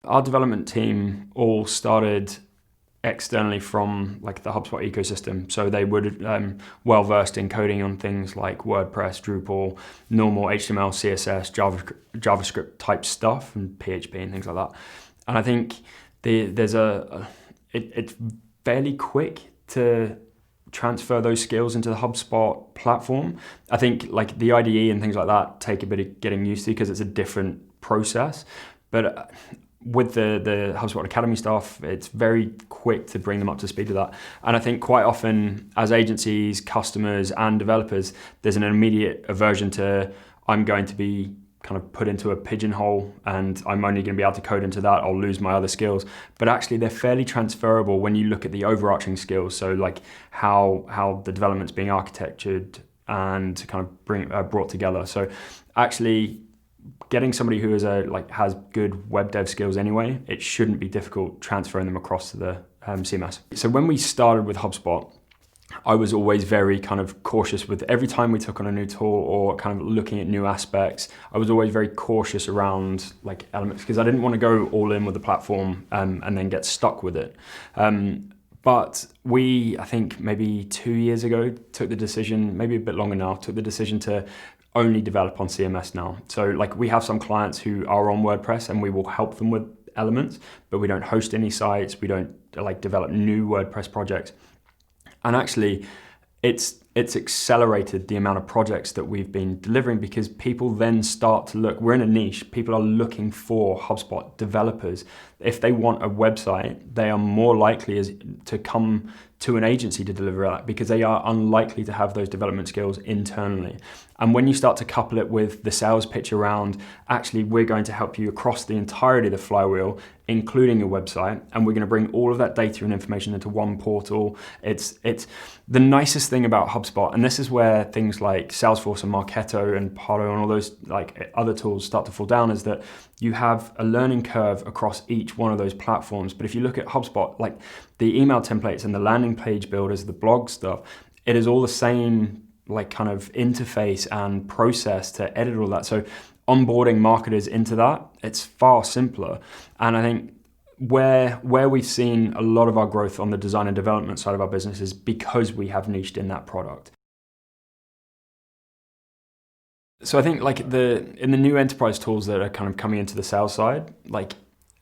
Our development team all started externally from like the HubSpot ecosystem. So they would well versed in coding on things like WordPress, Drupal, normal HTML, CSS, JavaScript type stuff, and PHP and things like that. And I think it's fairly quick to transfer those skills into the HubSpot platform. I think like the IDE and things like that take a bit of getting used to because it's a different process. But with the HubSpot Academy stuff, it's very quick to bring them up to speed with that. And I think quite often as agencies, customers and developers, there's an immediate aversion to, I'm going to be kind of put into a pigeonhole and I'm only going to be able to code into that, I'll lose my other skills. But actually they're fairly transferable when you look at the overarching skills. So like how the development's being architectured and kind of brought together. So actually getting somebody who has good web dev skills anyway, it shouldn't be difficult transferring them across to the CMS. So when we started with HubSpot, I was always very kind of cautious with every time we took on a new tool or kind of looking at new aspects. I was always very cautious around like elements because I didn't want to go all in with the platform and then get stuck with it. But we, I think maybe 2 years ago, took the decision, maybe a bit longer now, took the decision to only develop on CMS now. So like we have some clients who are on WordPress and we will help them with elements, but we don't host any sites. We don't like develop new WordPress projects. And actually it's accelerated the amount of projects that we've been delivering because people then start to look, we're in a niche, people are looking for HubSpot developers. If they want a website, they are more likely to come to an agency to deliver that because they are unlikely to have those development skills internally. And when you start to couple it with the sales pitch around, actually, we're going to help you across the entirety of the flywheel, including your website, and we're going to bring all of that data and information into one portal. It's the nicest thing about HubSpot, and this is where things like Salesforce and Marketo and Palo and all those like other tools start to fall down, is that you have a learning curve across each one of those platforms. But if you look at HubSpot, like the email templates and the landing page builders, the blog stuff, it is all the same like kind of interface and process to edit all that. So onboarding marketers into that, it's far simpler. And I think where we've seen a lot of our growth on the design and development side of our business is because we have niched in that product. So I think like in the new enterprise tools that are kind of coming into the sales side, like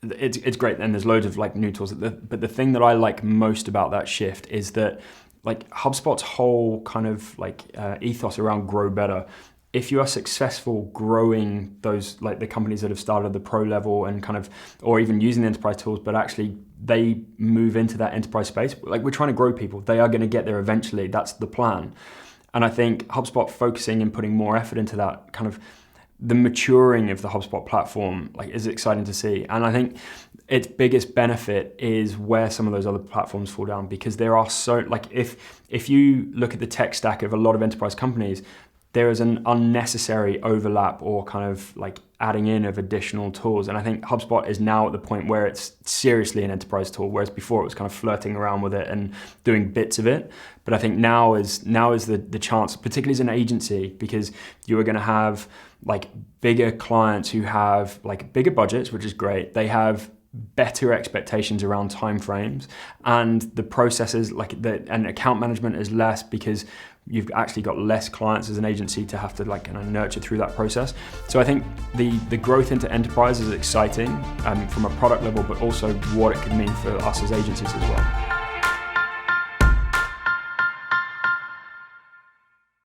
it's great, and there's loads of like new tools. But the thing that I like most about that shift is that like HubSpot's whole kind of like ethos around grow better. If you are successful growing those, like the companies that have started at the pro level and kind of, or even using the enterprise tools, but actually they move into that enterprise space, like we're trying to grow people. They are going to get there eventually. That's the plan. And I think HubSpot focusing and putting more effort into that kind of the maturing of the HubSpot platform like is exciting to see. And I think its biggest benefit is where some of those other platforms fall down, because there are so like if you look at the tech stack of a lot of enterprise companies, there is an unnecessary overlap or kind of like adding in of additional tools. And I think HubSpot is now at the point where it's seriously an enterprise tool, whereas before it was kind of flirting around with it and doing bits of it. But I think now is the chance, particularly as an agency, because you are going to have like bigger clients who have like bigger budgets, which is great. They have better expectations around timeframes, and the processes and account management is less because you've actually got less clients as an agency to have to like kind of nurture through that process. So I think the growth into enterprise is exciting from a product level, but also what it could mean for us as agencies as well.